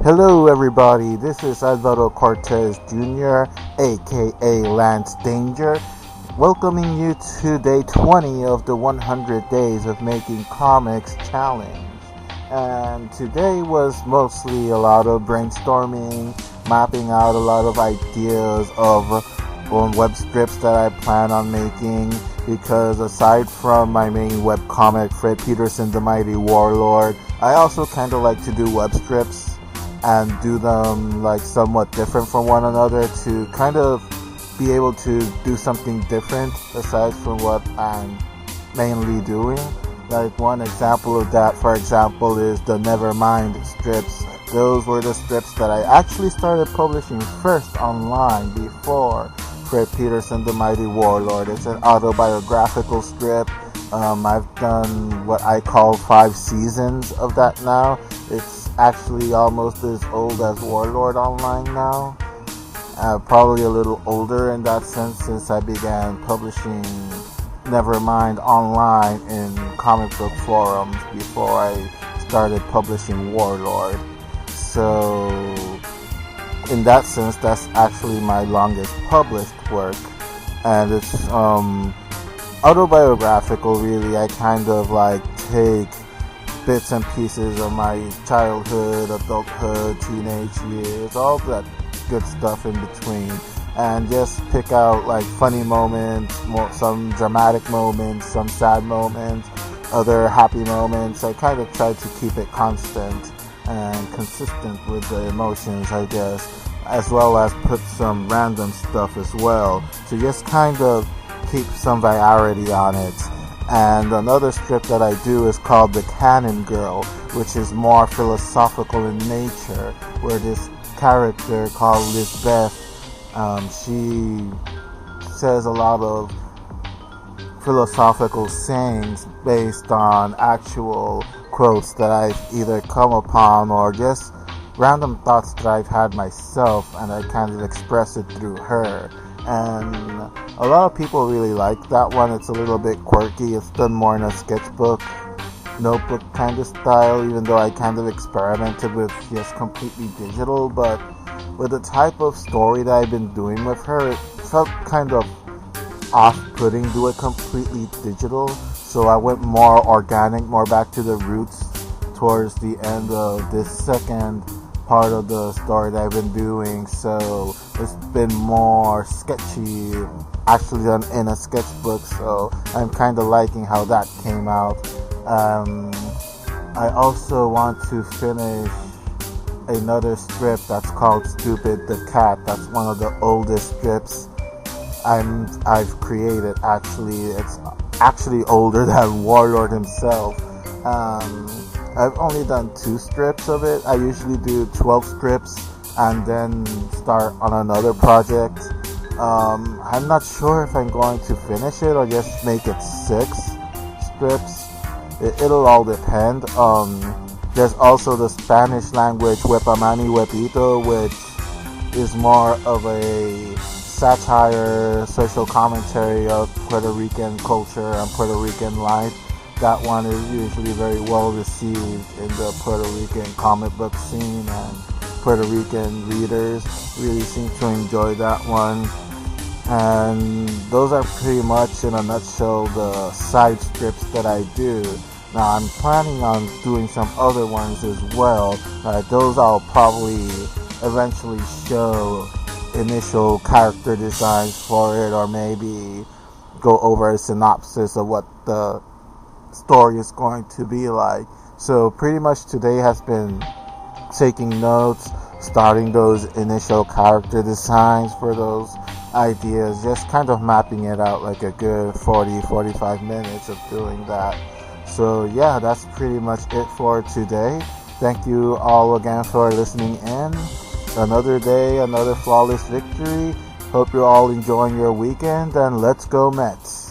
Hello everybody, this is Alvaro Cortez Jr., aka Lance Danger, welcoming you to day 20 of the 100 Days of Making Comics Challenge. And today was mostly a lot of brainstorming, mapping out a lot of ideas of web strips that I plan on making, because aside from my main webcomic, Fred Peterson the Mighty Warlord, I also kind of like to do web strips and do them like somewhat different from one another to kind of be able to do something different aside from what I'm mainly doing. Like one example of that, for example, is the Nevermind strips. Those were the strips that I actually started publishing first online before Fred Peterson the Mighty Warlord. It's an autobiographical strip. I've done what I call 5 seasons of that now. It's actually almost as old as Warlord Online now. Probably a little older in that sense, since I began publishing Nevermind online in comic book forums before I started publishing Warlord. So in that sense, that's actually my longest published work, and it's autobiographical really. I kind of like take bits and pieces of my childhood, adulthood, teenage years, all that good stuff in between, and just pick out like funny moments, some dramatic moments, some sad moments, other happy moments. I kind of try to keep it constant and consistent with the emotions, I guess, as well as put some random stuff as well to just kind of keep some variety on it. And another strip that I do is called The Cannon Girl, which is more philosophical in nature, where this character called Lisbeth, she says a lot of philosophical sayings based on actual quotes that I've either come upon or just random thoughts that I've had myself, and I kind of express it through her. And a lot of people really like that one. It's a little bit quirky. It's done more in a sketchbook, notebook kind of style, even though I kind of experimented with just completely digital. But with the type of story that I've been doing with her, it felt kind of off-putting to do it completely digital. So I went more organic, more back to the roots towards the end of this second part of the story that I've been doing. So it's been more sketchy, actually done in a sketchbook, so I'm kind of liking how that came out. I also want to finish another strip that's called Stupid the Cat. That's one of the oldest strips I've created. Actually, it's actually older than Warlord himself. I've only done 2 strips of it. I usually do 12 strips and then start on another project. I'm not sure if I'm going to finish it or just make it 6 strips. It'll all depend. There's also the Spanish language Huepamani Huepito, which is more of a satire, social commentary of Puerto Rican culture and Puerto Rican life. That one is usually very well received in the Puerto Rican comic book scene, and Puerto Rican readers really seem to enjoy that one. And those are pretty much in a nutshell the side strips that I do. Now I'm planning on doing some other ones as well. Those I'll probably eventually show initial character designs for it, or maybe go over a synopsis of what the story is going to be like. So pretty much today has been taking notes, starting those initial character designs for those ideas, just kind of mapping it out, like a good 40-45 minutes of doing that. So yeah, that's pretty much it for today. Thank you all again for listening in. Another day, another flawless victory. Hope you're all enjoying your weekend, and let's go Mets.